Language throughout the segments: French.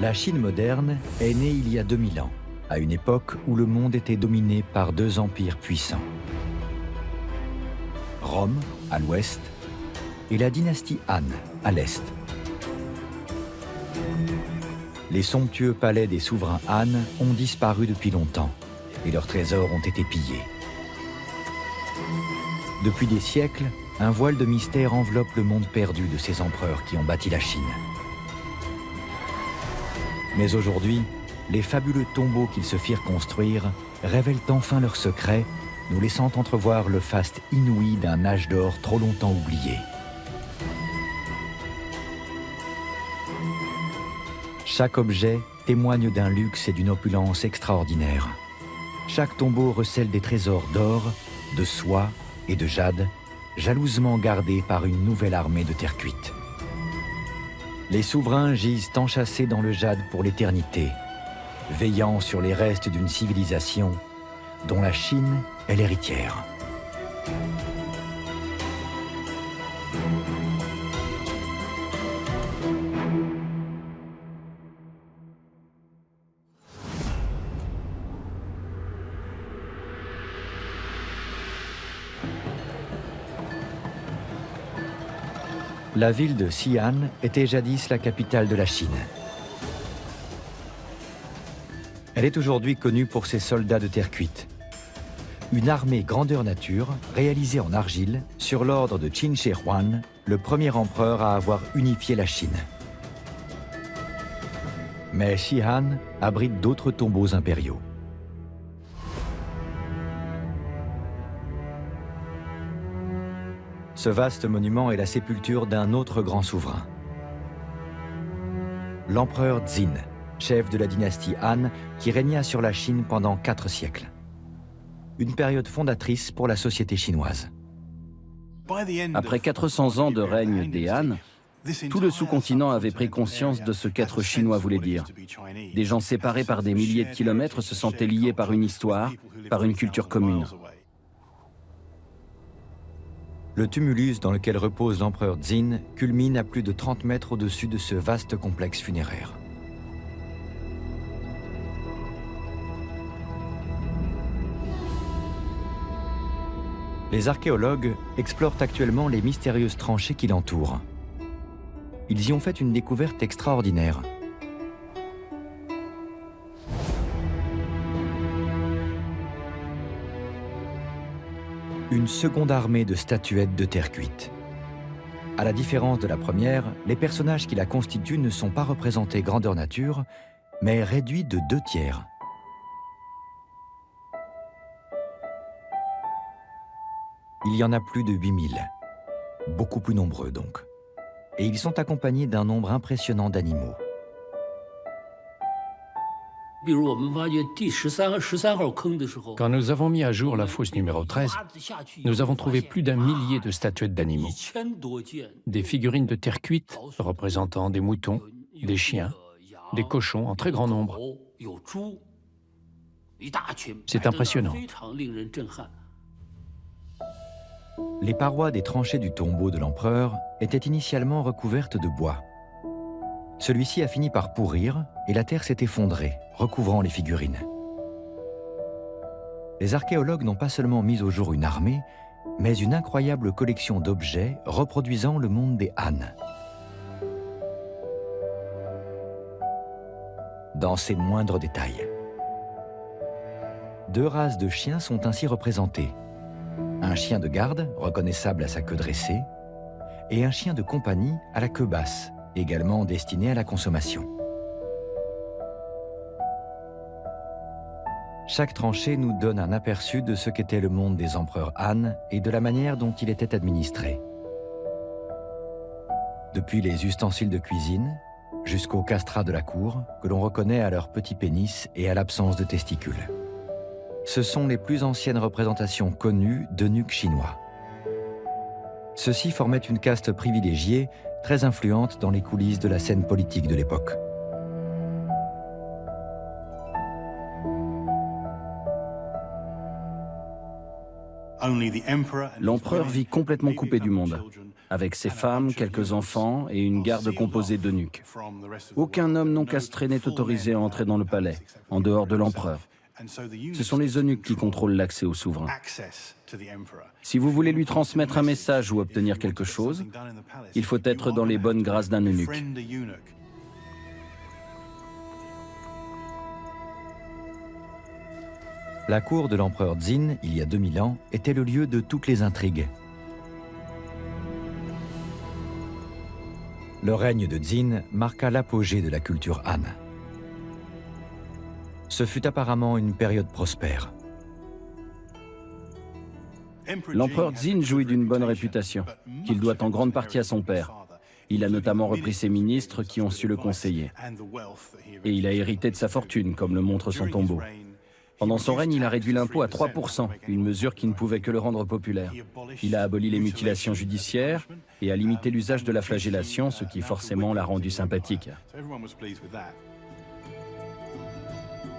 La Chine moderne est née il y a 2000 ans, à une époque où le monde était dominé par deux empires puissants. Rome, à l'ouest, et la dynastie Han, à l'est. Les somptueux palais des souverains Han ont disparu depuis longtemps, et leurs trésors ont été pillés. Depuis des siècles, un voile de mystère enveloppe le monde perdu de ces empereurs qui ont bâti la Chine. Mais aujourd'hui, les fabuleux tombeaux qu'ils se firent construire révèlent enfin leurs secrets, nous laissant entrevoir le faste inouï d'un âge d'or trop longtemps oublié. Chaque objet témoigne d'un luxe et d'une opulence extraordinaire. Chaque tombeau recèle des trésors d'or, de soie et de jade, jalousement gardés par une nouvelle armée de terre cuite. Les souverains gisent enchâssés dans le jade pour l'éternité, veillant sur les restes d'une civilisation dont la Chine est l'héritière. La ville de Xi'an était jadis la capitale de la Chine. Elle est aujourd'hui connue pour ses soldats de terre cuite. Une armée grandeur nature réalisée en argile sur l'ordre de Qin Shi Huang, le premier empereur à avoir unifié la Chine. Mais Xi'an abrite d'autres tombeaux impériaux. Ce vaste monument est la sépulture d'un autre grand souverain. L'empereur Xin, chef de la dynastie Han, qui régna sur la Chine pendant 4 siècles. Une période fondatrice pour la société chinoise. Après 400 ans de règne des Han, tout le sous-continent avait pris conscience de ce qu'être chinois voulait dire. Des gens séparés par des milliers de kilomètres se sentaient liés par une histoire, par une culture commune. Le tumulus dans lequel repose l'empereur Xin culmine à plus de 30 mètres au-dessus de ce vaste complexe funéraire. Les archéologues explorent actuellement les mystérieuses tranchées qui l'entourent. Ils y ont fait une découverte extraordinaire. Une seconde armée de statuettes de terre cuite. À la différence de la première, les personnages qui la constituent ne sont pas représentés grandeur nature, mais réduits de 2/3. Il y en a plus de 8000, beaucoup plus nombreux donc. Et ils sont accompagnés d'un nombre impressionnant d'animaux. Quand nous avons mis à jour la fosse numéro 13, nous avons trouvé plus d'1 millier de statuettes d'animaux. Des figurines de terre cuite représentant des moutons, des chiens, des cochons en très grand nombre. C'est impressionnant. Les parois des tranchées du tombeau de l'empereur étaient initialement recouvertes de bois. Celui-ci a fini par pourrir et la terre s'est effondrée, recouvrant les figurines. Les archéologues n'ont pas seulement mis au jour une armée, mais une incroyable collection d'objets reproduisant le monde des Han. Dans ses moindres détails. 2 races de chiens sont ainsi représentées. Un chien de garde, reconnaissable à sa queue dressée, et un chien de compagnie à la queue basse, également destiné à la consommation. Chaque tranchée nous donne un aperçu de ce qu'était le monde des empereurs Han et de la manière dont il était administré. Depuis les ustensiles de cuisine, jusqu'aux castrats de la cour, que l'on reconnaît à leur petit pénis et à l'absence de testicules. Ce sont les plus anciennes représentations connues d'eunuques chinois. Ceux-ci formaient une caste privilégiée, très influente dans les coulisses de la scène politique de l'époque. L'empereur vit complètement coupé du monde. avec ses femmes, quelques enfants et une garde composée d'eunuques. Aucun homme non castré n'est autorisé à entrer dans le palais, en dehors de l'empereur. Ce sont les eunuques qui contrôlent l'accès au souverain. Si vous voulez lui transmettre un message ou obtenir quelque chose, il faut être dans les bonnes grâces d'un eunuque. La cour de l'empereur Xin, il y a 2000 ans, était le lieu de toutes les intrigues. Le règne de Xin marqua l'apogée de la culture Han. Ce fut apparemment une période prospère. L'empereur Xin jouit d'une bonne réputation, qu'il doit en grande partie à son père. Il a notamment repris ses ministres qui ont su le conseiller. Et il a hérité de sa fortune, comme le montre son tombeau. Pendant son règne, il a réduit l'impôt à 3%, une mesure qui ne pouvait que le rendre populaire. Il a aboli les mutilations judiciaires et a limité l'usage de la flagellation, ce qui forcément l'a rendu sympathique.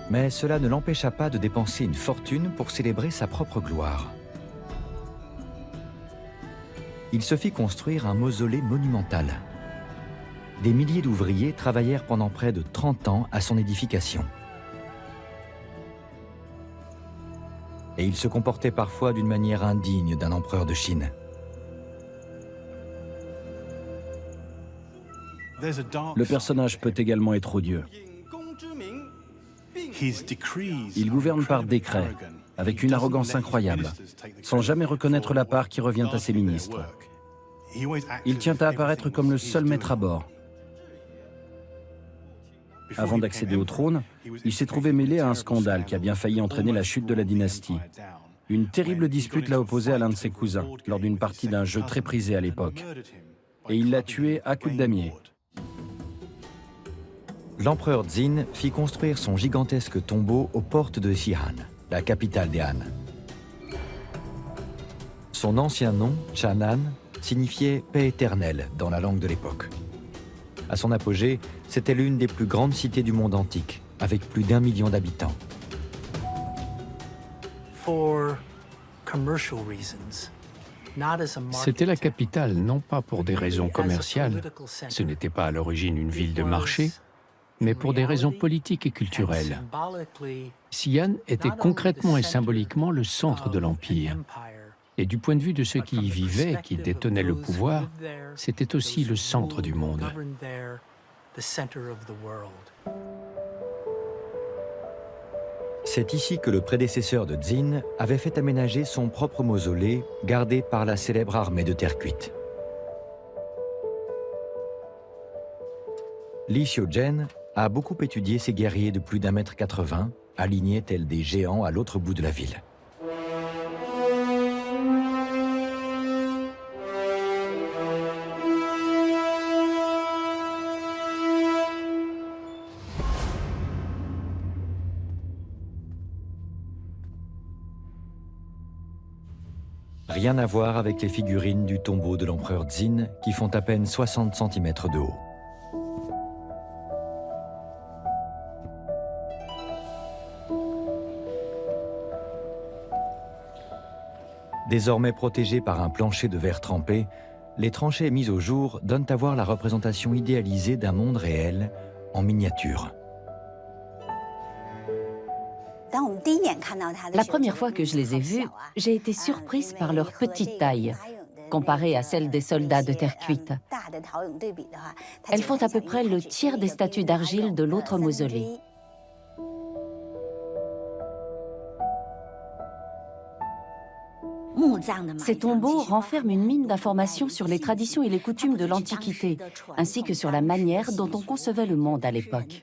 Mais cela ne l'empêcha pas de dépenser une fortune pour célébrer sa propre gloire. Il se fit construire un mausolée monumental. Des milliers d'ouvriers travaillèrent pendant près de 30 ans à son édification. Et il se comportait parfois d'une manière indigne d'un empereur de Chine. Le personnage peut également être odieux. Il gouverne par décret, avec une arrogance incroyable, sans jamais reconnaître la part qui revient à ses ministres. Il tient à apparaître comme le seul maître à bord. Avant d'accéder au trône, il s'est trouvé mêlé à un scandale qui a bien failli entraîner la chute de la dynastie. Une terrible dispute l'a opposé à l'un de ses cousins, lors d'une partie d'un jeu très prisé à l'époque. Et il l'a tué à coups de damier. L'empereur Xin fit construire son gigantesque tombeau aux portes de Xi'an, la capitale des Han. Son ancien nom, Chang'an, signifiait « paix éternelle » dans la langue de l'époque. À son apogée, c'était l'une des plus grandes cités du monde antique, avec plus d'1 million d'habitants. C'était la capitale, non pas pour des raisons commerciales, ce n'était pas à l'origine une ville de marché, mais pour des raisons politiques et culturelles. Xi'an était concrètement et symboliquement le centre de l'Empire. Et du point de vue de ceux qui y vivaient et qui détenaient le pouvoir, c'était aussi le centre du monde. C'est ici que le prédécesseur de Xin avait fait aménager son propre mausolée, gardé par la célèbre armée de terre cuite. Li Xiuzhen a beaucoup étudié ces guerriers de plus d'1,80 m, alignés tels des géants à l'autre bout de la ville. Rien à voir avec les figurines du tombeau de l'empereur Xin qui font à peine 60 cm de haut. Désormais protégés par un plancher de verre trempé, les tranchées mises au jour donnent à voir la représentation idéalisée d'un monde réel en miniature. La première fois que je les ai vus, j'ai été surprise par leur petite taille, comparée à celle des soldats de terre cuite. Elles font à peu près le tiers des statues d'argile de l'autre mausolée. Ces tombeaux renferment une mine d'informations sur les traditions et les coutumes de l'Antiquité, ainsi que sur la manière dont on concevait le monde à l'époque.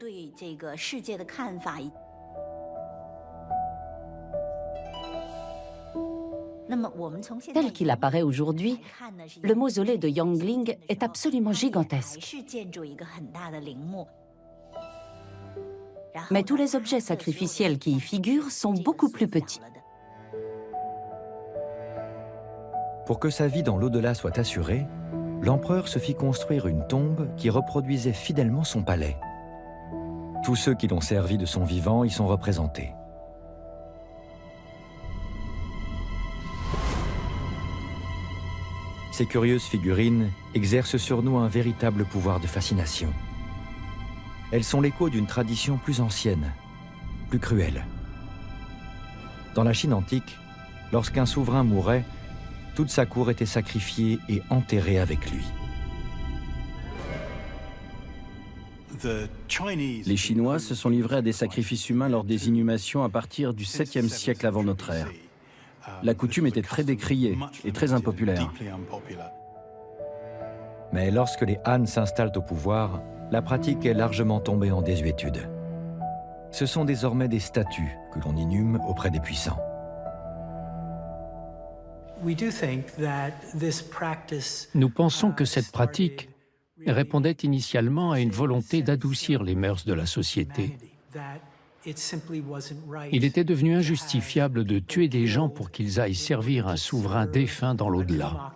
Tel qu'il apparaît aujourd'hui, le mausolée de Yangling est absolument gigantesque. Mais tous les objets sacrificiels qui y figurent sont beaucoup plus petits. Pour que sa vie dans l'au-delà soit assurée, l'empereur se fit construire une tombe qui reproduisait fidèlement son palais. Tous ceux qui l'ont servi de son vivant y sont représentés. Ces curieuses figurines exercent sur nous un véritable pouvoir de fascination. Elles sont l'écho d'une tradition plus ancienne, plus cruelle. Dans la Chine antique, lorsqu'un souverain mourait, toute sa cour était sacrifiée et enterrée avec lui. Les Chinois se sont livrés à des sacrifices humains lors des inhumations à partir du 7e siècle avant notre ère. La coutume était très décriée et très impopulaire. Mais lorsque les Han s'installent au pouvoir, la pratique est largement tombée en désuétude. Ce sont désormais des statues que l'on inhume auprès des puissants. Nous pensons que cette pratique répondait initialement à une volonté d'adoucir les mœurs de la société. Il était devenu injustifiable de tuer des gens pour qu'ils aillent servir un souverain défunt dans l'au-delà.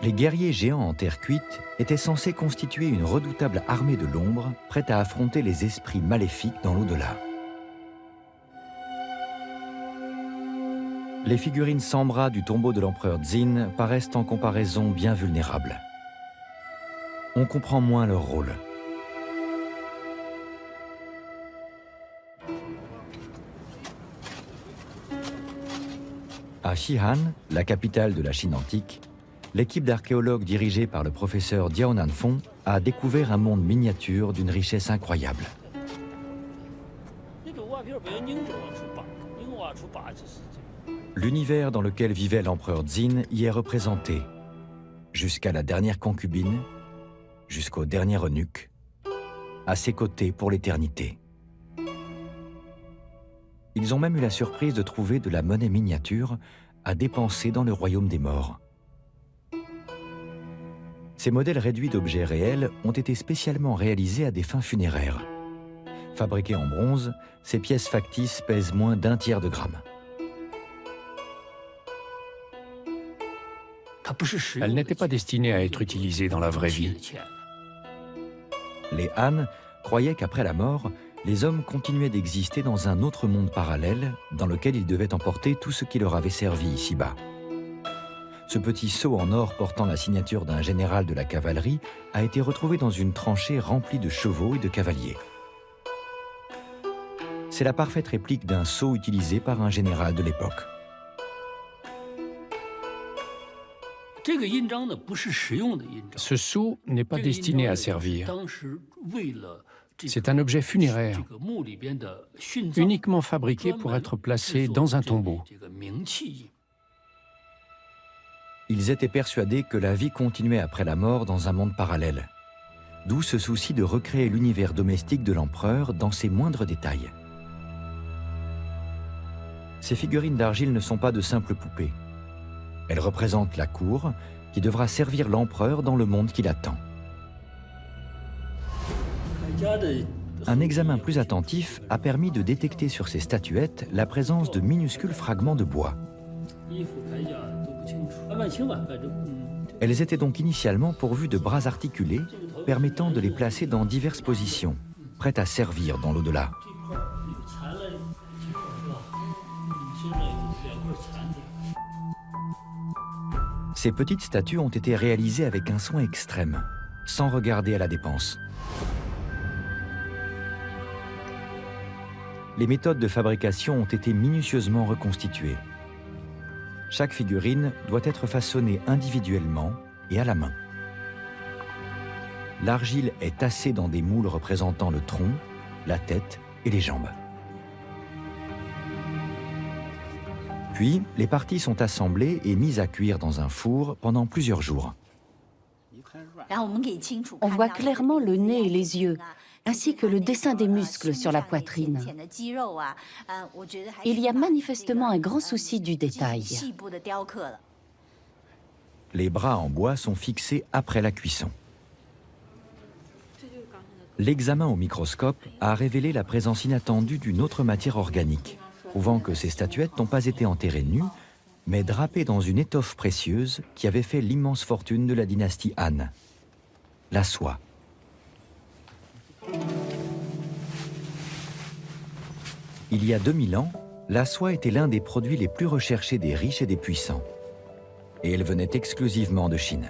Les guerriers géants en terre cuite étaient censés constituer une redoutable armée de l'ombre, prête à affronter les esprits maléfiques dans l'au-delà. Les figurines sans bras du tombeau de l'empereur Xin paraissent en comparaison bien vulnérables. On comprend moins leur rôle. À Xi'an, la capitale de la Chine antique, l'équipe d'archéologues dirigée par le professeur Diao Nanfeng a découvert un monde miniature d'une richesse incroyable. L'univers dans lequel vivait l'empereur Xin y est représenté, jusqu'à la dernière concubine, jusqu'au dernier eunuque, à ses côtés pour l'éternité. Ils ont même eu la surprise de trouver de la monnaie miniature à dépenser dans le royaume des morts. Ces modèles réduits d'objets réels ont été spécialement réalisés à des fins funéraires. Fabriqués en bronze, ces pièces factices pèsent moins d'1 tiers de gramme. Elle n'était pas destinée à être utilisée dans la vraie vie. Les Han croyaient qu'après la mort, les hommes continuaient d'exister dans un autre monde parallèle dans lequel ils devaient emporter tout ce qui leur avait servi ici-bas. Ce petit sceau en or portant la signature d'un général de la cavalerie a été retrouvé dans une tranchée remplie de chevaux et de cavaliers. C'est la parfaite réplique d'un sceau utilisé par un général de l'époque. Ce sceau n'est pas destiné à servir. C'est un objet funéraire, uniquement fabriqué pour être placé dans un tombeau. Ils étaient persuadés que la vie continuait après la mort dans un monde parallèle. D'où ce souci de recréer l'univers domestique de l'empereur dans ses moindres détails. Ces figurines d'argile ne sont pas de simples poupées. Elles représentent la cour qui devra servir l'empereur dans le monde qui l'attend. Un examen plus attentif a permis de détecter sur ces statuettes la présence de minuscules fragments de bois. Elles étaient donc initialement pourvues de bras articulés permettant de les placer dans diverses positions, prêtes à servir dans l'au-delà. Ces petites statues ont été réalisées avec un soin extrême, sans regarder à la dépense. Les méthodes de fabrication ont été minutieusement reconstituées. Chaque figurine doit être façonnée individuellement et à la main. L'argile est tassée dans des moules représentant le tronc, la tête et les jambes. Puis, les parties sont assemblées et mises à cuire dans un four pendant plusieurs jours. On voit clairement le nez et les yeux, ainsi que le dessin des muscles sur la poitrine. Il y a manifestement un grand souci du détail. Les bras en bois sont fixés après la cuisson. L'examen au microscope a révélé la présence inattendue d'une autre matière organique, prouvant que ces statuettes n'ont pas été enterrées nues, mais drapées dans une étoffe précieuse qui avait fait l'immense fortune de la dynastie Han, la soie. Il y a 2000 ans, la soie était l'un des produits les plus recherchés des riches et des puissants. Et elle venait exclusivement de Chine.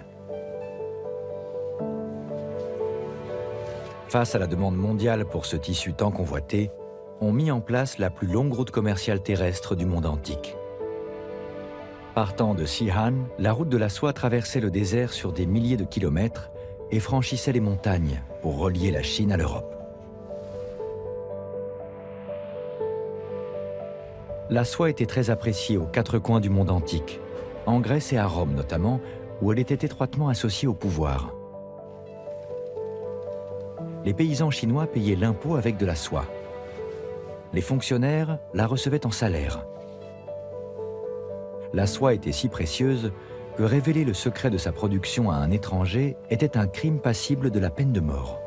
Face à la demande mondiale pour ce tissu tant convoité, on mit en place la plus longue route commerciale terrestre du monde antique. Partant de Xi'an, la route de la soie traversait le désert sur des milliers de kilomètres et franchissait les montagnes pour relier la Chine à l'Europe. La soie était très appréciée aux quatre coins du monde antique, en Grèce et à Rome notamment, où elle était étroitement associée au pouvoir. Les paysans chinois payaient l'impôt avec de la soie. Les fonctionnaires la recevaient en salaire. La soie était si précieuse que révéler le secret de sa production à un étranger était un crime passible de la peine de mort.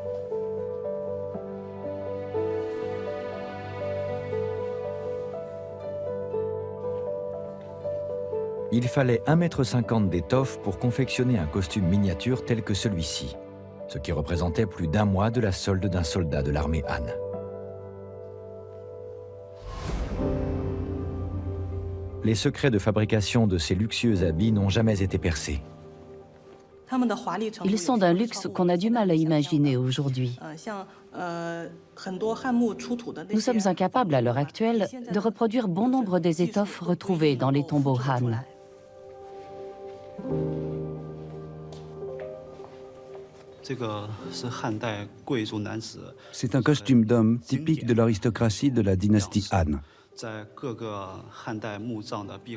Il fallait 1,50 m d'étoffe pour confectionner un costume miniature tel que celui-ci, ce qui représentait plus d'1 mois de la solde d'un soldat de l'armée Han. Les secrets de fabrication de ces luxueux habits n'ont jamais été percés. Ils sont d'un luxe qu'on a du mal à imaginer aujourd'hui. Nous sommes incapables à l'heure actuelle de reproduire bon nombre des étoffes retrouvées dans les tombeaux Han. C'est un costume d'homme typique de l'aristocratie de la dynastie Han.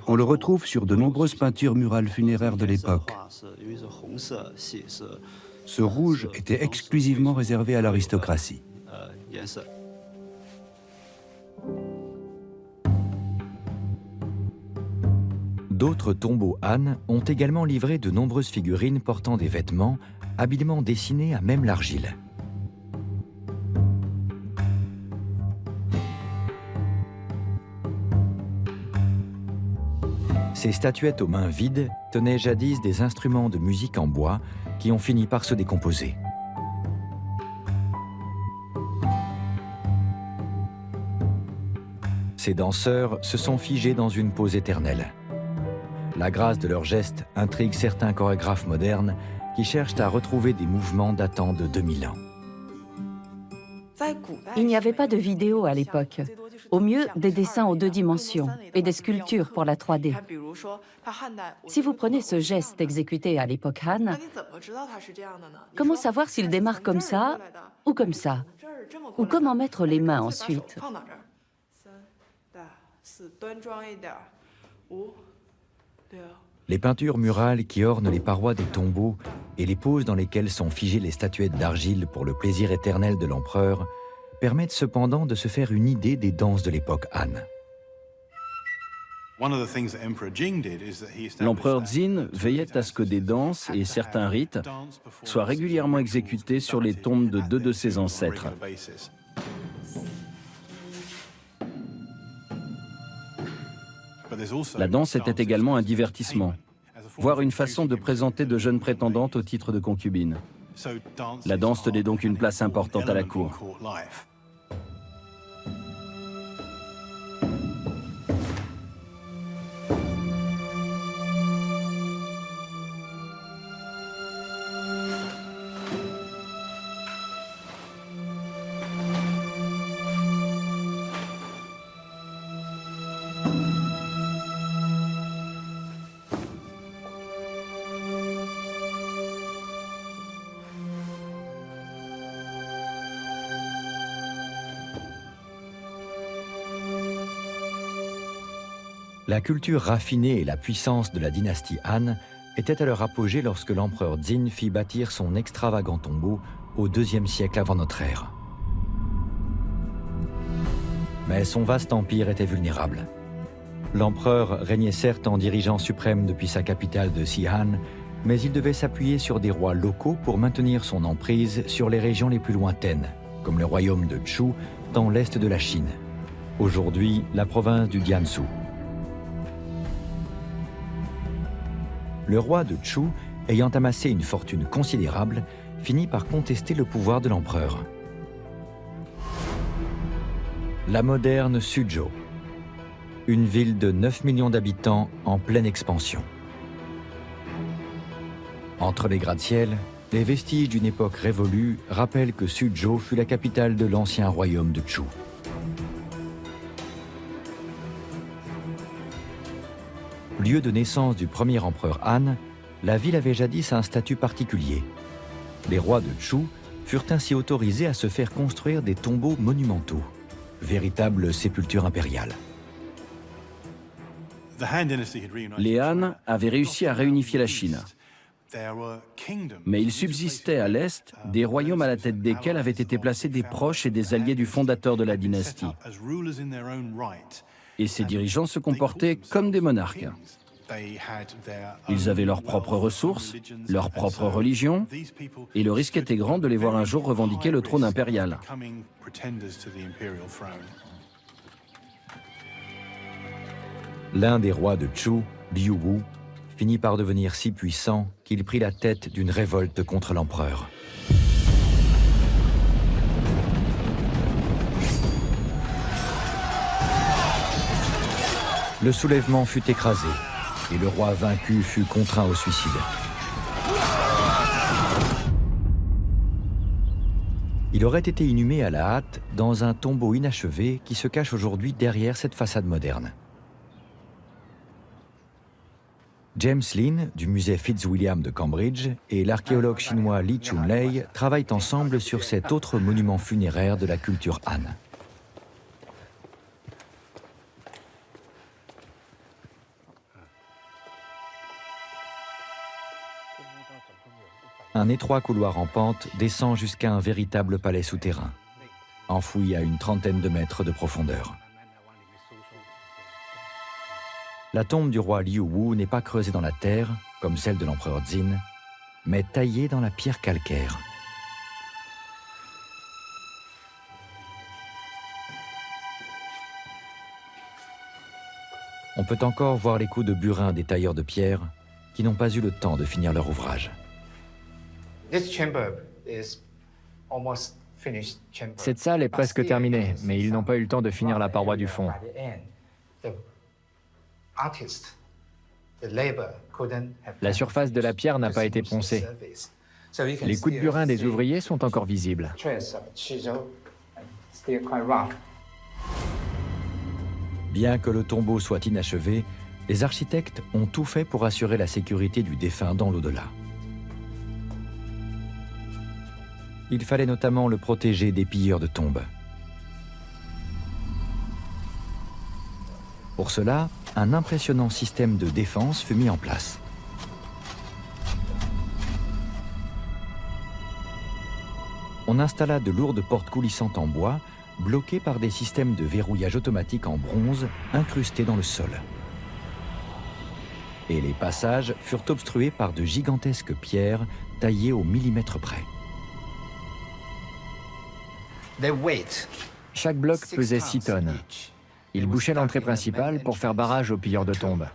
On le retrouve sur de nombreuses peintures murales funéraires de l'époque. Ce rouge était exclusivement réservé à l'aristocratie. D'autres tombeaux Han ont également livré de nombreuses figurines portant des vêtements, habilement dessinés à même l'argile. Ces statuettes aux mains vides tenaient jadis des instruments de musique en bois qui ont fini par se décomposer. Ces danseurs se sont figés dans une pose éternelle. La grâce de leurs gestes intrigue certains chorégraphes modernes qui cherchent à retrouver des mouvements datant de 2000 ans. Il n'y avait pas de vidéo à l'époque. Au mieux, des dessins en 2 dimensions et des sculptures pour la 3D. Si vous prenez ce geste exécuté à l'époque Han, comment savoir s'il démarre comme ça ou comme ça? Ou comment mettre les mains ensuite? Les peintures murales qui ornent les parois des tombeaux et les poses dans lesquelles sont figées les statuettes d'argile pour le plaisir éternel de l'empereur permettent cependant de se faire une idée des danses de l'époque Han. L'empereur Jin veillait à ce que des danses et certains rites soient régulièrement exécutés sur les tombes de 2 de ses ancêtres. La danse était également un divertissement, voire une façon de présenter de jeunes prétendantes au titre de concubines. La danse tenait donc une place importante à la cour. La culture raffinée et la puissance de la dynastie Han étaient à leur apogée lorsque l'empereur Jin fit bâtir son extravagant tombeau au IIe siècle avant notre ère. Mais son vaste empire était vulnérable. L'empereur régnait certes en dirigeant suprême depuis sa capitale de Xi'an, mais il devait s'appuyer sur des rois locaux pour maintenir son emprise sur les régions les plus lointaines, comme le royaume de Chu dans l'est de la Chine, aujourd'hui la province du Jiangsu. Le roi de Chu, ayant amassé une fortune considérable, finit par contester le pouvoir de l'empereur. La moderne Suzhou. une ville de 9 millions d'habitants en pleine expansion. Entre les gratte-ciel, les vestiges d'une époque révolue rappellent que Suzhou fut la capitale de l'ancien royaume de Chu. Lieu de naissance du premier empereur Han, la ville avait jadis un statut particulier. Les rois de Chu furent ainsi autorisés à se faire construire des tombeaux monumentaux, véritables sépultures impériales. Les Han avaient réussi à réunifier la Chine. Mais il subsistait à l'Est des royaumes à la tête desquels avaient été placés des proches et des alliés du fondateur de la dynastie. Et ces dirigeants se comportaient comme des monarques. Ils avaient leurs propres ressources, leur propre religion, et le risque était grand de les voir un jour revendiquer le trône impérial. L'un des rois de Chu, Liu Wu, finit par devenir si puissant qu'il prit la tête d'une révolte contre l'empereur. Le soulèvement fut écrasé et le roi vaincu fut contraint au suicide. Il aurait été inhumé à la hâte dans un tombeau inachevé qui se cache aujourd'hui derrière cette façade moderne. James Lin, du musée Fitzwilliam de Cambridge, et l'archéologue chinois Li Chunlei travaillent ensemble sur cet autre monument funéraire de la culture Han. Un étroit couloir en pente descend jusqu'à un véritable palais souterrain, enfoui à une trentaine de mètres de profondeur. La tombe du roi Liu Wu n'est pas creusée dans la terre, comme celle de l'empereur Xin, mais taillée dans la pierre calcaire. On peut encore voir les coups de burin des tailleurs de pierre qui n'ont pas eu le temps de finir leur ouvrage. Cette salle est presque terminée, mais ils n'ont pas eu le temps de finir la paroi du fond. La surface de la pierre n'a pas été poncée. Les coups de burin des ouvriers sont encore visibles. Bien que le tombeau soit inachevé, les architectes ont tout fait pour assurer la sécurité du défunt dans l'au-delà. Il fallait notamment le protéger des pilleurs de tombes. Pour cela, un impressionnant système de défense fut mis en place. On installa de lourdes portes coulissantes en bois, bloquées par des systèmes de verrouillage automatique en bronze incrustés dans le sol. Et les passages furent obstrués par de gigantesques pierres taillées au millimètre près. Chaque bloc pesait 6 tonnes. Ils bouchaient l'entrée principale pour faire barrage aux pilleurs de tombes.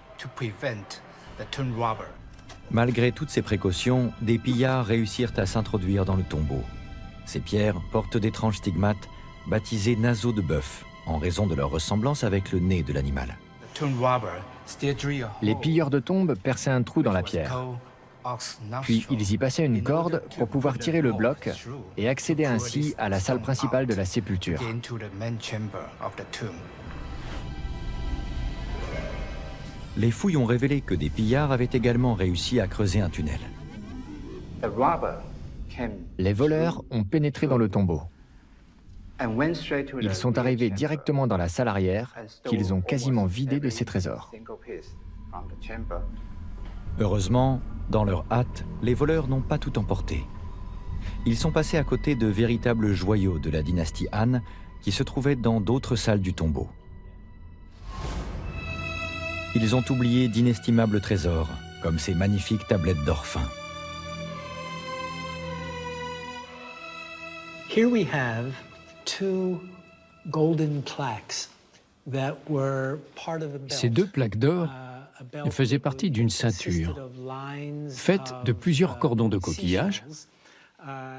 Malgré toutes ces précautions, des pillards réussirent à s'introduire dans le tombeau. Ces pierres portent d'étranges stigmates baptisés naseaux de bœuf, en raison de leur ressemblance avec le nez de l'animal. Les pilleurs de tombes perçaient un trou dans la pierre. Puis ils y passaient une corde pour pouvoir tirer le bloc et accéder ainsi à la salle principale de la sépulture. Les fouilles ont révélé que des pillards avaient également réussi à creuser un tunnel. Les voleurs ont pénétré dans le tombeau. Ils sont arrivés directement dans la salle arrière, qu'ils ont quasiment vidée de ses trésors. Heureusement, dans leur hâte, les voleurs n'ont pas tout emporté. Ils sont passés à côté de véritables joyaux de la dynastie Han qui se trouvaient dans d'autres salles du tombeau. Ils ont oublié d'inestimables trésors, comme ces magnifiques tablettes d'or fin. Here we have two golden plaques that were part of a belt. Ces deux plaques d'or faisaient partie d'une ceinture faite de plusieurs cordons de coquillage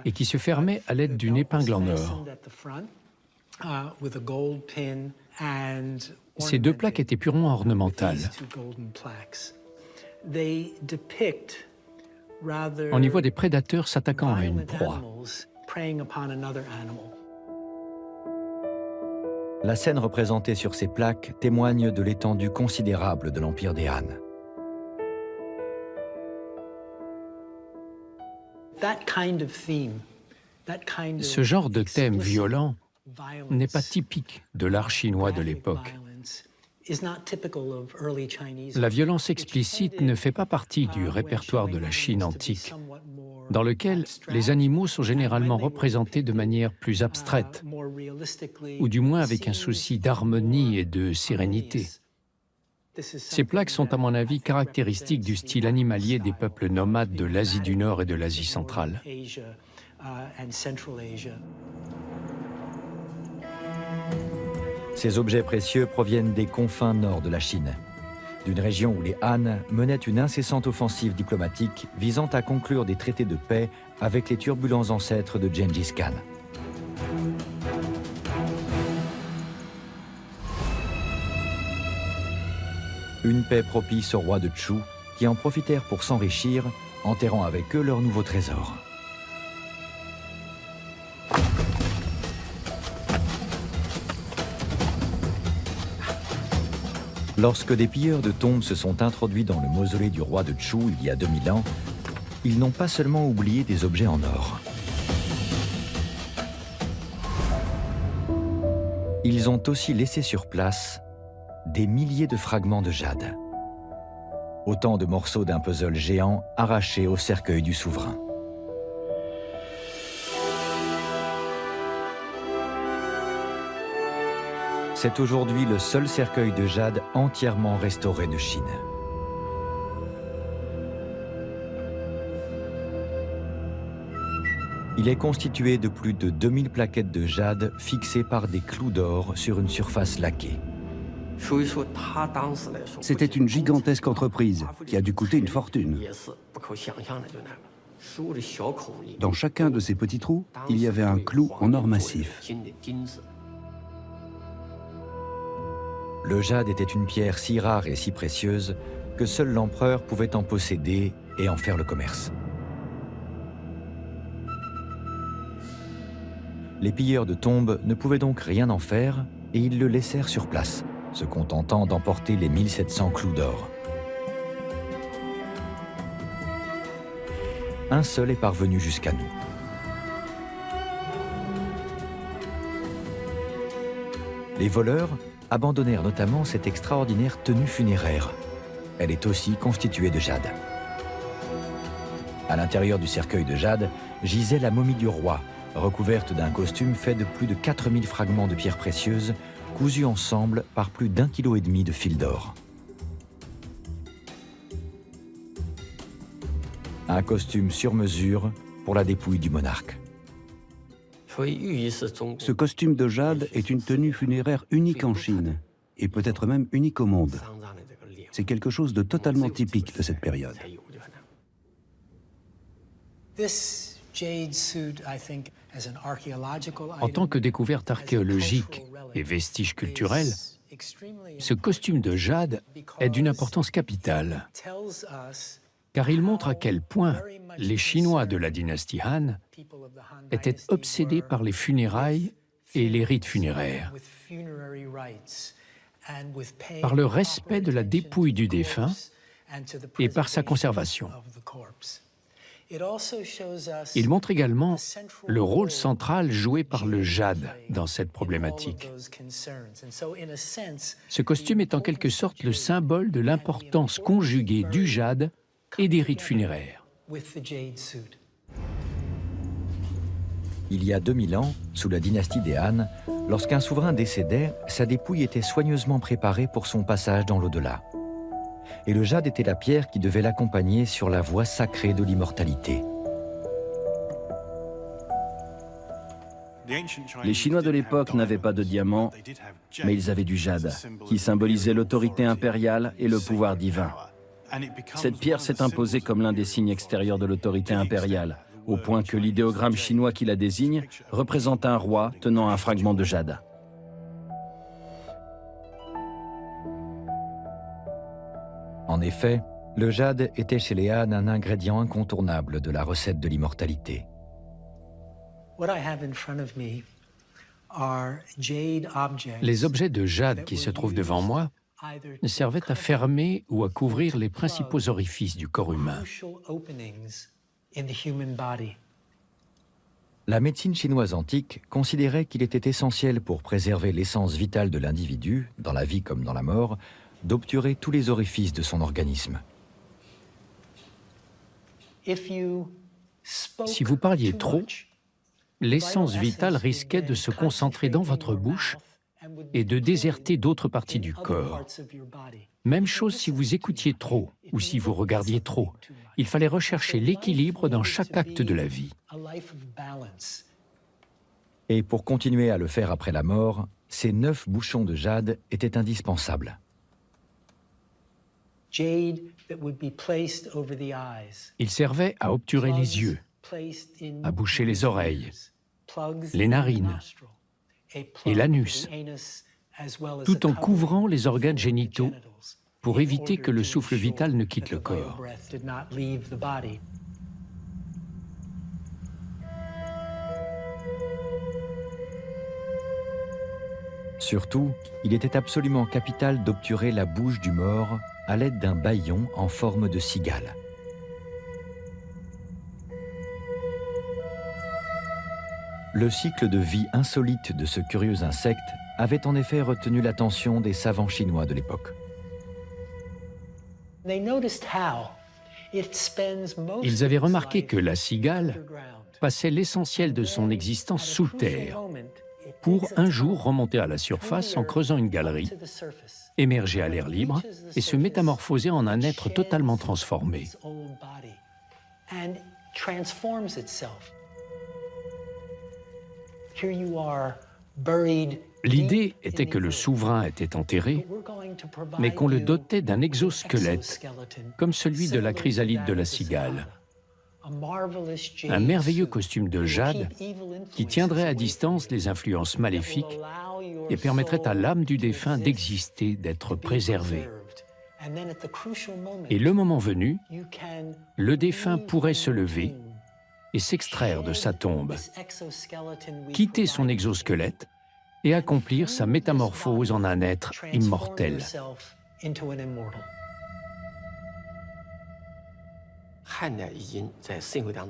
et qui se fermait à l'aide d'une épingle en or. Ces deux plaques étaient purement ornementales. On y voit des prédateurs s'attaquant à une proie. La scène représentée sur ces plaques témoigne de l'étendue considérable de l'Empire des Han. Ce genre de thème violent n'est pas typique de l'art chinois de l'époque. La violence explicite ne fait pas partie du répertoire de la Chine antique, dans lequel les animaux sont généralement représentés de manière plus abstraite, ou du moins avec un souci d'harmonie et de sérénité. Ces plaques sont à mon avis caractéristiques du style animalier des peuples nomades de l'Asie du Nord et de l'Asie centrale. Ces objets précieux proviennent des confins nord de la Chine, d'une région où les Han menaient une incessante offensive diplomatique visant à conclure des traités de paix avec les turbulents ancêtres de Gengis Khan. Une paix propice aux rois de Chu qui en profitèrent pour s'enrichir, enterrant avec eux leurs nouveaux trésors. Lorsque des pilleurs de tombes se sont introduits dans le mausolée du roi de Chu il y a 2000 ans, ils n'ont pas seulement oublié des objets en or. Ils ont aussi laissé sur place des milliers de fragments de jade. Autant de morceaux d'un puzzle géant arrachés au cercueil du souverain. C'est aujourd'hui le seul cercueil de jade entièrement restauré de Chine. Il est constitué de plus de 2000 plaquettes de jade fixées par des clous d'or sur une surface laquée. C'était une gigantesque entreprise qui a dû coûter une fortune. Dans chacun de ces petits trous, il y avait un clou en or massif. Le jade était une pierre si rare et si précieuse que seul l'empereur pouvait en posséder et en faire le commerce. Les pilleurs de tombes ne pouvaient donc rien en faire et ils le laissèrent sur place, se contentant d'emporter les 1700 clous d'or. Un seul est parvenu jusqu'à nous. Les voleurs abandonnèrent notamment cette extraordinaire tenue funéraire. Elle est aussi constituée de jade. À l'intérieur du cercueil de jade gisait la momie du roi, recouverte d'un costume fait de plus de 4000 fragments de pierres précieuses, cousus ensemble par plus d'1,5 kg de fil d'or. Un costume sur mesure pour la dépouille du monarque. Ce costume de jade est une tenue funéraire unique en Chine, et peut-être même unique au monde. C'est quelque chose de totalement typique de cette période. En tant que découverte archéologique et vestige culturel, ce costume de jade est d'une importance capitale, car il montre à quel point les Chinois de la dynastie Han étaient obsédés par les funérailles et les rites funéraires, par le respect de la dépouille du défunt et par sa conservation. Il montre également le rôle central joué par le jade dans cette problématique. Ce costume est en quelque sorte le symbole de l'importance conjuguée du jade et des rites funéraires. Il y a 2000 ans, sous la dynastie des Han, lorsqu'un souverain décédait, sa dépouille était soigneusement préparée pour son passage dans l'au-delà. Et le jade était la pierre qui devait l'accompagner sur la voie sacrée de l'immortalité. Les Chinois de l'époque n'avaient pas de diamants, mais ils avaient du jade, qui symbolisait l'autorité impériale et le pouvoir divin. Cette pierre s'est imposée comme l'un des signes extérieurs de l'autorité impériale, au point que l'idéogramme chinois qui la désigne représente un roi tenant un fragment de jade. En effet, le jade était chez les Han un ingrédient incontournable de la recette de l'immortalité. Les objets de jade qui se trouvent devant moi servaient à fermer ou à couvrir les principaux orifices du corps humain. La médecine chinoise antique considérait qu'il était essentiel pour préserver l'essence vitale de l'individu, dans la vie comme dans la mort, d'obturer tous les orifices de son organisme. Si vous parliez trop, l'essence vitale risquait de se concentrer dans votre bouche et de déserter d'autres parties du corps. Même chose si vous écoutiez trop ou si vous regardiez trop. Il fallait rechercher l'équilibre dans chaque acte de la vie. Et pour continuer à le faire après la mort, ces 9 bouchons de jade étaient indispensables. Ils servaient à obturer les yeux, à boucher les oreilles, les narines et l'anus, tout en couvrant les organes génitaux pour éviter que le souffle vital ne quitte le corps. Surtout, il était absolument capital d'obturer la bouche du mort à l'aide d'un bâillon en forme de cigale. Le cycle de vie insolite de ce curieux insecte avait en effet retenu l'attention des savants chinois de l'époque. Ils avaient remarqué que la cigale passait l'essentiel de son existence sous terre, pour un jour remonter à la surface en creusant une galerie, émerger à l'air libre et se métamorphoser en un être totalement transformé. L'idée était que le souverain était enterré, mais qu'on le dotait d'un exosquelette, comme celui de la chrysalide de la cigale. Un merveilleux costume de jade qui tiendrait à distance les influences maléfiques et permettrait à l'âme du défunt d'exister, d'être préservée. Et le moment venu, le défunt pourrait se lever et s'extraire de sa tombe, quitter son exosquelette et accomplir sa métamorphose en un être immortel.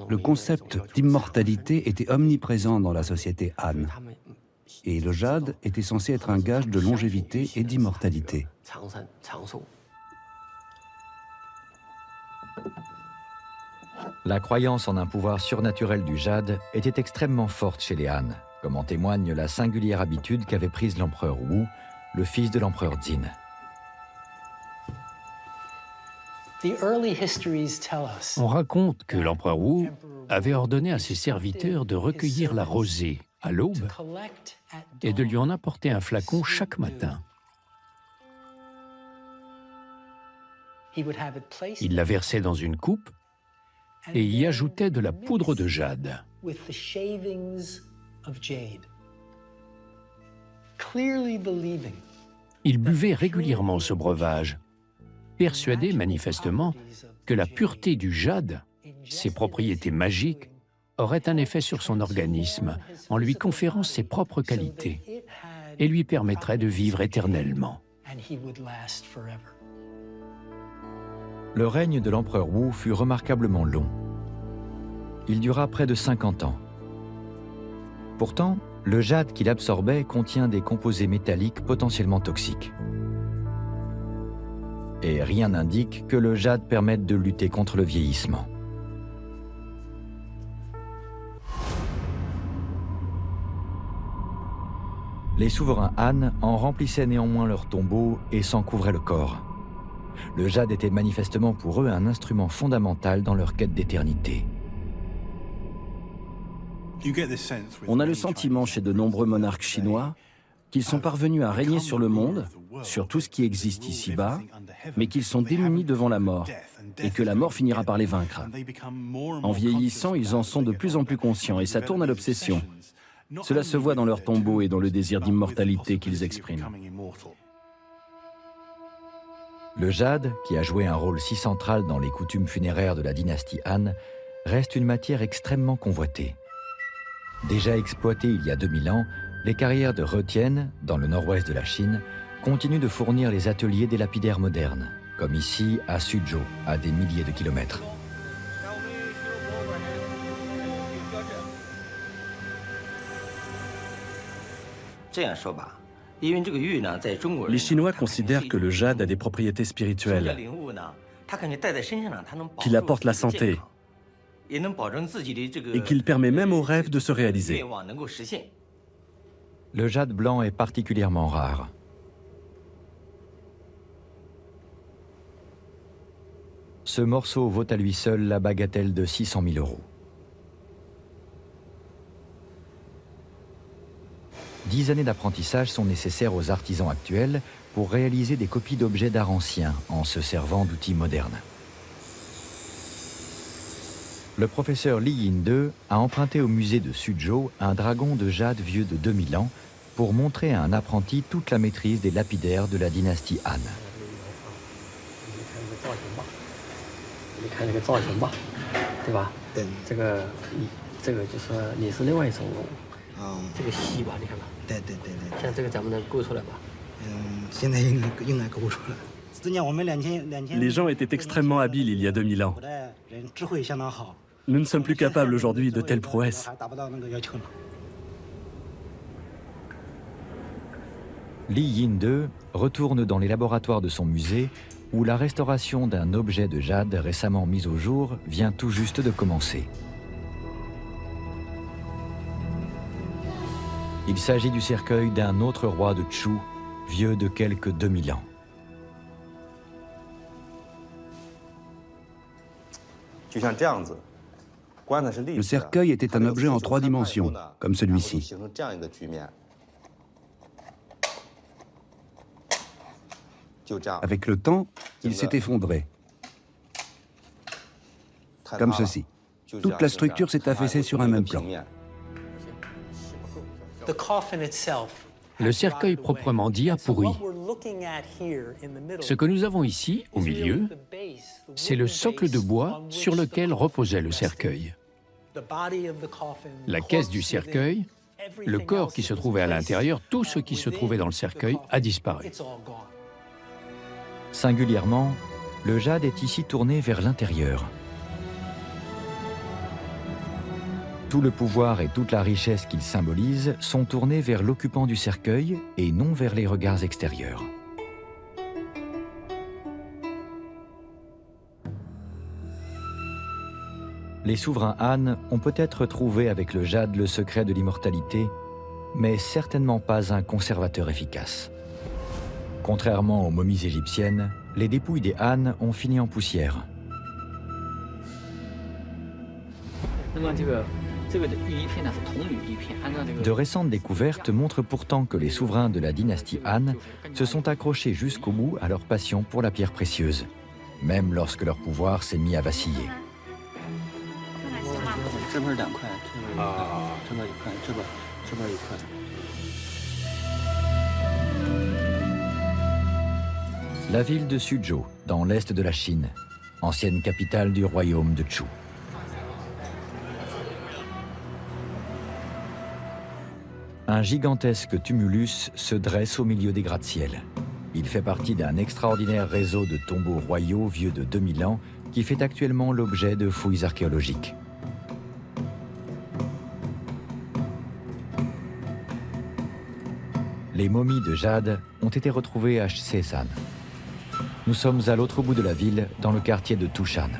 Le concept d'immortalité était omniprésent dans la société Han, et le jade était censé être un gage de longévité et d'immortalité. La croyance en un pouvoir surnaturel du jade était extrêmement forte chez les Han, comme en témoigne la singulière habitude qu'avait prise l'empereur Wu, le fils de l'empereur Jin. On raconte que l'empereur Wu avait ordonné à ses serviteurs de recueillir la rosée à l'aube et de lui en apporter un flacon chaque matin. Il la versait dans une coupe et y ajoutait de la poudre de jade. Il buvait régulièrement ce breuvage, persuadé manifestement que la pureté du jade, ses propriétés magiques, aurait un effet sur son organisme en lui conférant ses propres qualités et lui permettrait de vivre éternellement. Le règne de l'empereur Wu fut remarquablement long. Il dura près de 50 ans. Pourtant, le jade qu'il absorbait contient des composés métalliques potentiellement toxiques. Et rien n'indique que le jade permette de lutter contre le vieillissement. Les souverains Han en remplissaient néanmoins leurs tombeaux et s'en couvraient le corps. Le jade était manifestement pour eux un instrument fondamental dans leur quête d'éternité. On a le sentiment chez de nombreux monarques chinois qu'ils sont parvenus à régner sur le monde, sur tout ce qui existe ici-bas, mais qu'ils sont démunis devant la mort, et que la mort finira par les vaincre. En vieillissant, ils en sont de plus en plus conscients, et ça tourne à l'obsession. Cela se voit dans leurs tombeaux et dans le désir d'immortalité qu'ils expriment. Le jade, qui a joué un rôle si central dans les coutumes funéraires de la dynastie Han, reste une matière extrêmement convoitée. Déjà exploitée il y a 2000 ans, les carrières de Retienne, dans le nord-ouest de la Chine, continuent de fournir les ateliers des lapidaires modernes, comme ici à Suzhou, à des milliers de kilomètres. Les Chinois considèrent que le jade a des propriétés spirituelles, qu'il apporte la santé et qu'il permet même aux rêves de se réaliser. Le jade blanc est particulièrement rare. Ce morceau vaut à lui seul la bagatelle de 600 000 €. 10 années d'apprentissage sont nécessaires aux artisans actuels pour réaliser des copies d'objets d'art anciens en se servant d'outils modernes. Le professeur Li Yin-de a emprunté au musée de Suzhou un dragon de jade vieux de 2000 ans pour montrer à un apprenti toute la maîtrise des lapidaires de la dynastie Han. Les gens étaient extrêmement habiles il y a 2000 ans. Nous ne sommes plus capables aujourd'hui de telles prouesses. Li Yin-de retourne dans les laboratoires de son musée où la restauration d'un objet de jade récemment mis au jour vient tout juste de commencer. Il s'agit du cercueil d'un autre roi de Chu, vieux de quelques 2000 ans. Le cercueil était un objet en 3 dimensions, comme celui-ci. Avec le temps, il s'est effondré, comme ceci. Toute la structure s'est affaissée sur un même plan. Le cercueil proprement dit a pourri. Ce que nous avons ici, au milieu, c'est le socle de bois sur lequel reposait le cercueil. La caisse du cercueil, le corps qui se trouvait à l'intérieur, tout ce qui se trouvait dans le cercueil a disparu. Singulièrement, le jade est ici tourné vers l'intérieur. Tout le pouvoir et toute la richesse qu'il symbolise sont tournés vers l'occupant du cercueil et non vers les regards extérieurs. Les souverains Han ont peut-être trouvé avec le jade le secret de l'immortalité, mais certainement pas un conservateur efficace. Contrairement aux momies égyptiennes, les dépouilles des Han ont fini en poussière. De récentes découvertes montrent pourtant que les souverains de la dynastie Han se sont accrochés jusqu'au bout à leur passion pour la pierre précieuse, même lorsque leur pouvoir s'est mis à vaciller. La ville de Suzhou, dans l'est de la Chine, ancienne capitale du royaume de Chu. Un gigantesque tumulus se dresse au milieu des gratte-ciel. Il fait partie d'un extraordinaire réseau de tombeaux royaux vieux de 2000 ans qui fait actuellement l'objet de fouilles archéologiques. Les momies de jade ont été retrouvées à Sesan. Nous sommes à l'autre bout de la ville, dans le quartier de Tushan.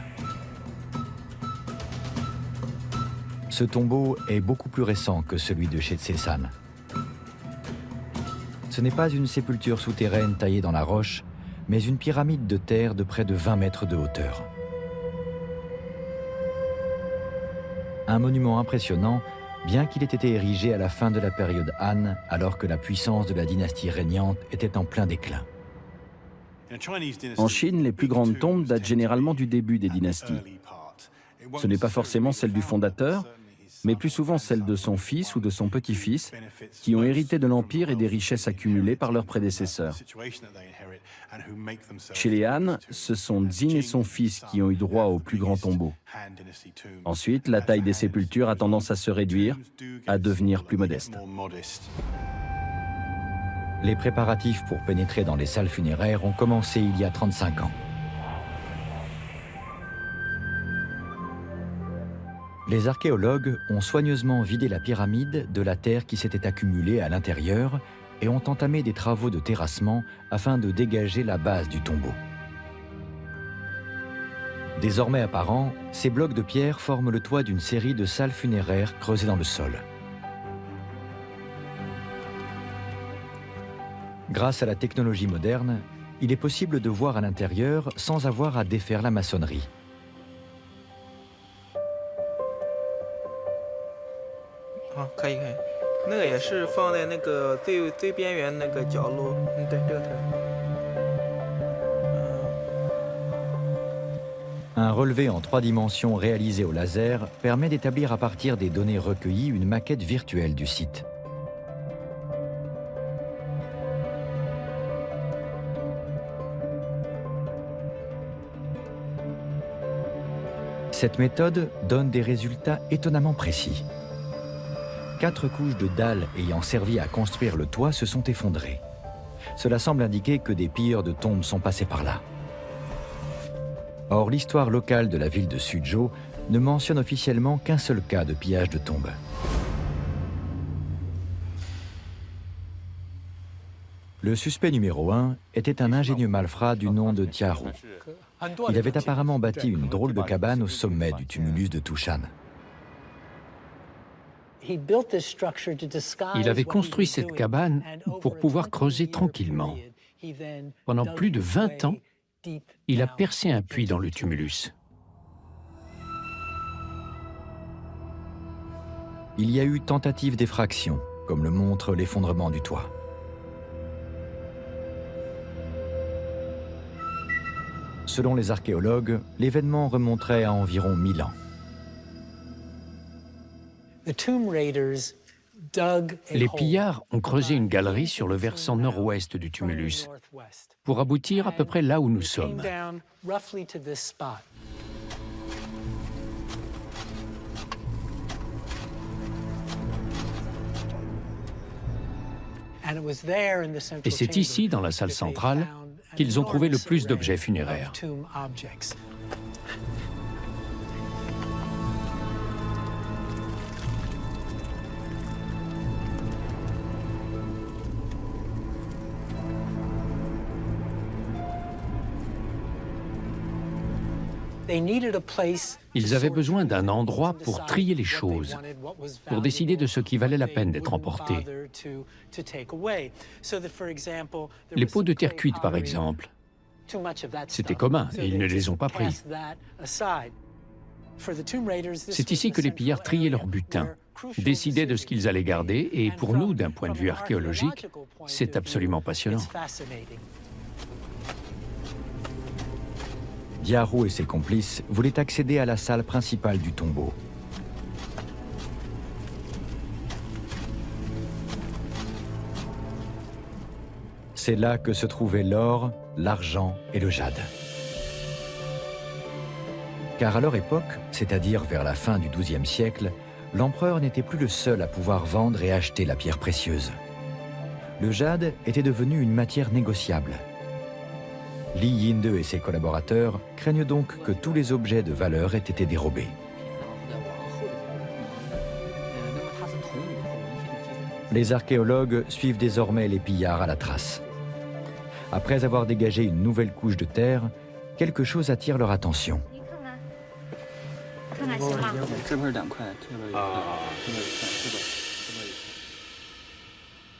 Ce tombeau est beaucoup plus récent que celui de Sesan. Ce n'est pas une sépulture souterraine taillée dans la roche, mais une pyramide de terre de près de 20 mètres de hauteur. Un monument impressionnant, bien qu'il ait été érigé à la fin de la période Han, alors que la puissance de la dynastie régnante était en plein déclin. En Chine, les plus grandes tombes datent généralement du début des dynasties. Ce n'est pas forcément celle du fondateur, mais plus souvent celle de son fils ou de son petit-fils, qui ont hérité de l'Empire et des richesses accumulées par leurs prédécesseurs. Chez les Han, ce sont Xin et son fils qui ont eu droit au plus grand tombeau. Ensuite, la taille des sépultures a tendance à se réduire, à devenir plus modeste. Les préparatifs pour pénétrer dans les salles funéraires ont commencé il y a 35 ans. Les archéologues ont soigneusement vidé la pyramide de la terre qui s'était accumulée à l'intérieur et ont entamé des travaux de terrassement afin de dégager la base du tombeau. Désormais apparents, ces blocs de pierre forment le toit d'une série de salles funéraires creusées dans le sol. Grâce à la technologie moderne, il est possible de voir à l'intérieur sans avoir à défaire la maçonnerie. Un relevé en 3 dimensions réalisé au laser permet d'établir à partir des données recueillies une maquette virtuelle du site. Cette méthode donne des résultats étonnamment précis. 4 couches de dalles ayant servi à construire le toit se sont effondrées. Cela semble indiquer que des pilleurs de tombes sont passés par là. Or, l'histoire locale de la ville de Suzhou ne mentionne officiellement qu'un seul cas de pillage de tombes. Le suspect numéro 1 était un ingénieux malfrat du nom de Diarou. Il avait apparemment bâti une drôle de cabane au sommet du tumulus de Tushan. Il avait construit cette cabane pour pouvoir creuser tranquillement. Pendant plus de 20 ans, il a percé un puits dans le tumulus. Il y a eu tentative d'effraction, comme le montre l'effondrement du toit. Selon les archéologues, l'événement remonterait à environ 1000 ans. Les pillards ont creusé une galerie sur le versant nord-ouest du tumulus pour aboutir à peu près là où nous sommes. Et c'est ici, dans la salle centrale, qu'ils ont trouvé le plus d'objets funéraires. Ils avaient besoin d'un endroit pour trier les choses, pour décider de ce qui valait la peine d'être emporté. Les pots de terre cuite, par exemple, c'était commun et ils ne les ont pas pris. C'est ici que les pillards triaient leur butin, décidaient de ce qu'ils allaient garder, et pour nous, d'un point de vue archéologique, c'est absolument passionnant. Diarou et ses complices voulaient accéder à la salle principale du tombeau. C'est là que se trouvaient l'or, l'argent et le jade. Car à leur époque, c'est-à-dire vers la fin du XIIe siècle, l'empereur n'était plus le seul à pouvoir vendre et acheter la pierre précieuse. Le jade était devenu une matière négociable. Li Yinde et ses collaborateurs craignent donc que tous les objets de valeur aient été dérobés. Les archéologues suivent désormais les pillards à la trace. Après avoir dégagé une nouvelle couche de terre, quelque chose attire leur attention.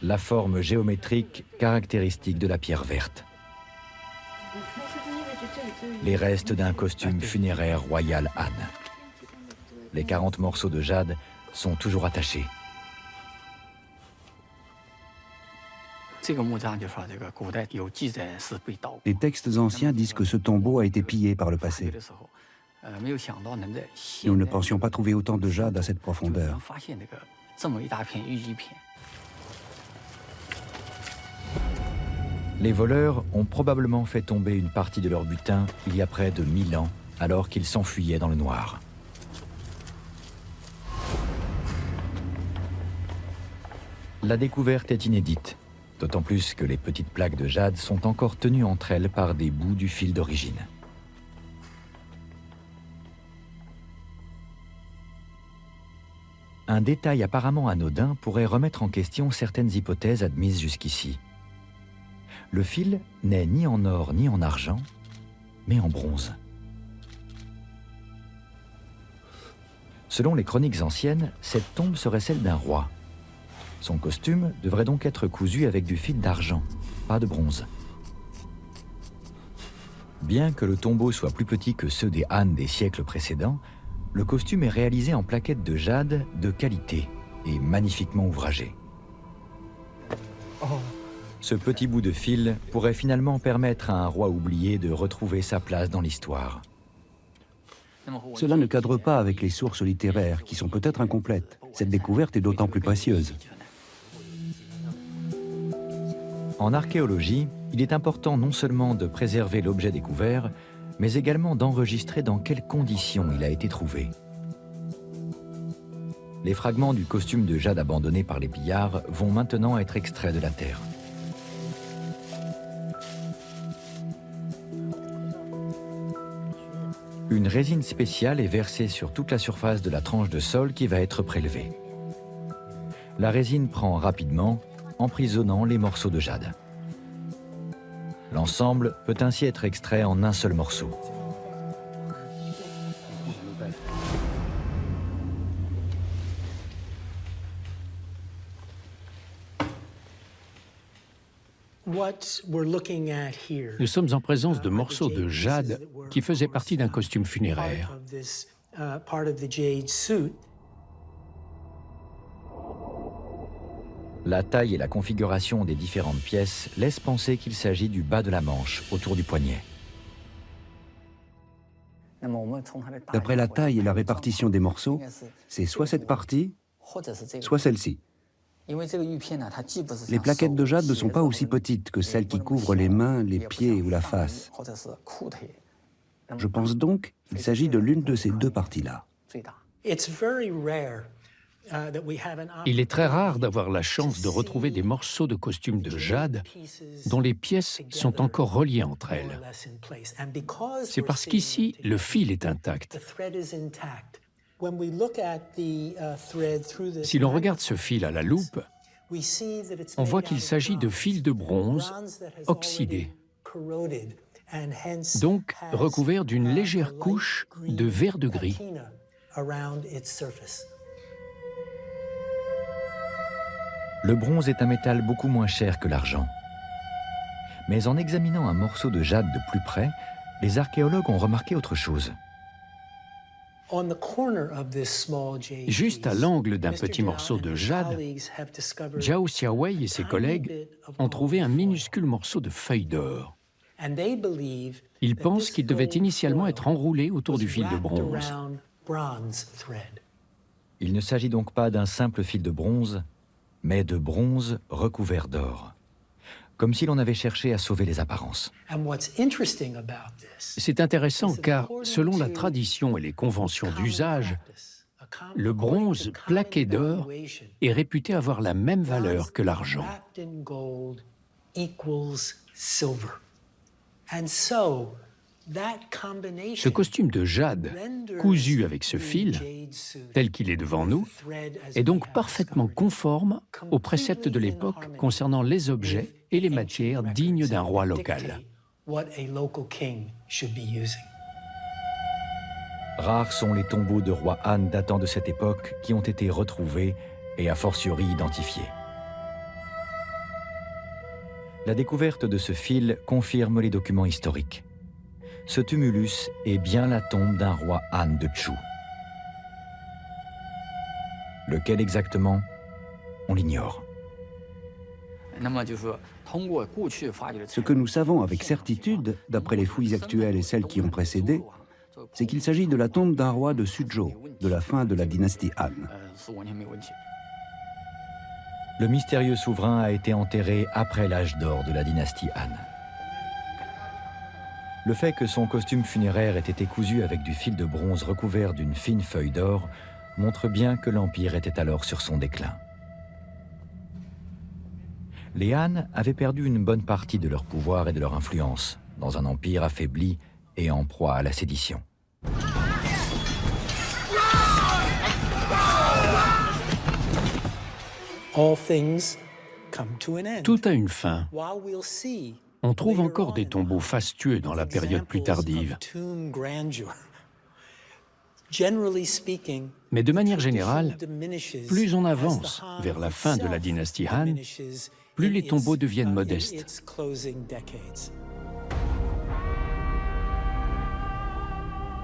La forme géométrique caractéristique de la pierre verte. Les restes d'un costume funéraire royal Han. Les 40 morceaux de jade sont toujours attachés. Les textes anciens disent que ce tombeau a été pillé par le passé. Nous ne pensions pas trouver autant de jade à cette profondeur. Les voleurs ont probablement fait tomber une partie de leur butin il y a près de 1000 ans, alors qu'ils s'enfuyaient dans le noir. La découverte est inédite, d'autant plus que les petites plaques de jade sont encore tenues entre elles par des bouts du fil d'origine. Un détail apparemment anodin pourrait remettre en question certaines hypothèses admises jusqu'ici. Le fil n'est ni en or ni en argent, mais en bronze. Selon les chroniques anciennes, cette tombe serait celle d'un roi. Son costume devrait donc être cousu avec du fil d'argent, pas de bronze. Bien que le tombeau soit plus petit que ceux des Han des siècles précédents, le costume est réalisé en plaquettes de jade de qualité et magnifiquement ouvragé. Ce petit bout de fil pourrait finalement permettre à un roi oublié de retrouver sa place dans l'histoire. Cela ne cadre pas avec les sources littéraires, qui sont peut-être incomplètes. Cette découverte est d'autant plus précieuse. En archéologie, il est important non seulement de préserver l'objet découvert, mais également d'enregistrer dans quelles conditions il a été trouvé. Les fragments du costume de jade abandonné par les pillards vont maintenant être extraits de la terre. Une résine spéciale est versée sur toute la surface de la tranche de sol qui va être prélevée. La résine prend rapidement, emprisonnant les morceaux de jade. L'ensemble peut ainsi être extrait en un seul morceau. Nous sommes en présence de morceaux de jade qui faisaient partie d'un costume funéraire. La taille et la configuration des différentes pièces laissent penser qu'il s'agit du bas de la manche, autour du poignet. D'après la taille et la répartition des morceaux, c'est soit cette partie, soit celle-ci. Les plaquettes de jade ne sont pas aussi petites que celles qui couvrent les mains, les pieds ou la face. Je pense donc qu'il s'agit de l'une de ces deux parties-là. Il est très rare d'avoir la chance de retrouver des morceaux de costumes de jade dont les pièces sont encore reliées entre elles. C'est parce qu'ici, le fil est intact. Si l'on regarde ce fil à la loupe, on voit qu'il s'agit de fils de bronze oxydés, donc recouverts d'une légère couche de vert de gris. Le bronze est un métal beaucoup moins cher que l'argent. Mais en examinant un morceau de jade de plus près, les archéologues ont remarqué autre chose. Juste à l'angle d'un petit morceau de jade, Zhao Xiaowei et ses collègues ont trouvé un minuscule morceau de feuille d'or. Ils pensent qu'il devait initialement être enroulé autour du fil de bronze. Il ne s'agit donc pas d'un simple fil de bronze, mais de bronze recouvert d'or. Comme si l'on avait cherché à sauver les apparences. C'est intéressant car, selon la tradition et les conventions d'usage, le bronze plaqué d'or est réputé avoir la même valeur que l'argent. Ce costume de jade, cousu avec ce fil, tel qu'il est devant nous, est donc parfaitement conforme aux préceptes de l'époque concernant les objets et les matières dignes d'un roi local. Rares sont les tombeaux de rois Han datant de cette époque qui ont été retrouvés et a fortiori identifiés. La découverte de ce fil confirme les documents historiques. Ce tumulus est bien la tombe d'un roi Han de Chu. Lequel exactement? On l'ignore. Ce que nous savons avec certitude, d'après les fouilles actuelles et celles qui ont précédé, c'est qu'il s'agit de la tombe d'un roi de Suzhou, de la fin de la dynastie Han. Le mystérieux souverain a été enterré après l'âge d'or de la dynastie Han. Le fait que son costume funéraire ait été cousu avec du fil de bronze recouvert d'une fine feuille d'or montre bien que l'Empire était alors sur son déclin. Les Han avaient perdu une bonne partie de leur pouvoir et de leur influence, dans un empire affaibli et en proie à la sédition. Tout a une fin. On trouve encore des tombeaux fastueux dans la période plus tardive. Mais de manière générale, plus on avance vers la fin de la dynastie Han, plus les tombeaux deviennent modestes.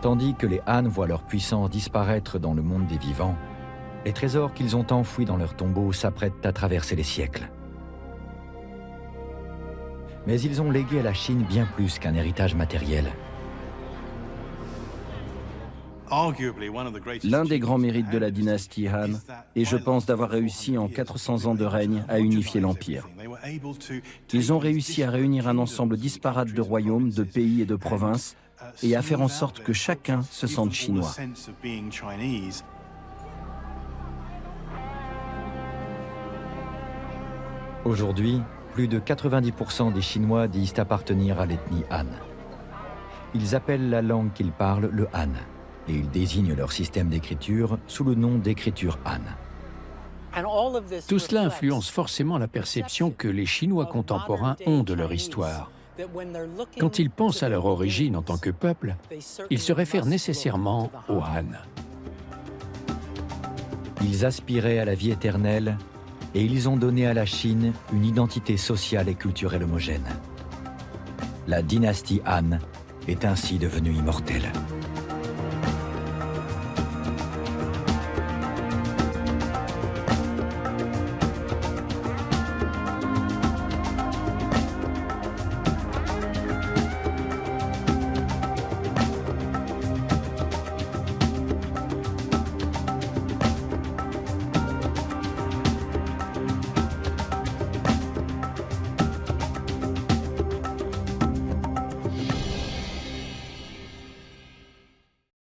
Tandis que les Han voient leur puissance disparaître dans le monde des vivants, les trésors qu'ils ont enfouis dans leurs tombeaux s'apprêtent à traverser les siècles. Mais ils ont légué à la Chine bien plus qu'un héritage matériel. L'un des grands mérites de la dynastie Han est, je pense, d'avoir réussi en 400 ans de règne à unifier l'Empire. Ils ont réussi à réunir un ensemble disparate de royaumes, de pays et de provinces et à faire en sorte que chacun se sente chinois. Aujourd'hui, plus de 90% des Chinois disent appartenir à l'ethnie Han. Ils appellent la langue qu'ils parlent le Han, et ils désignent leur système d'écriture sous le nom d'écriture Han. Tout cela influence forcément la perception que les Chinois contemporains ont de leur histoire. Quand ils pensent à leur origine en tant que peuple, ils se réfèrent nécessairement aux Han. Ils aspiraient à la vie éternelle et ils ont donné à la Chine une identité sociale et culturelle homogène. La dynastie Han est ainsi devenue immortelle.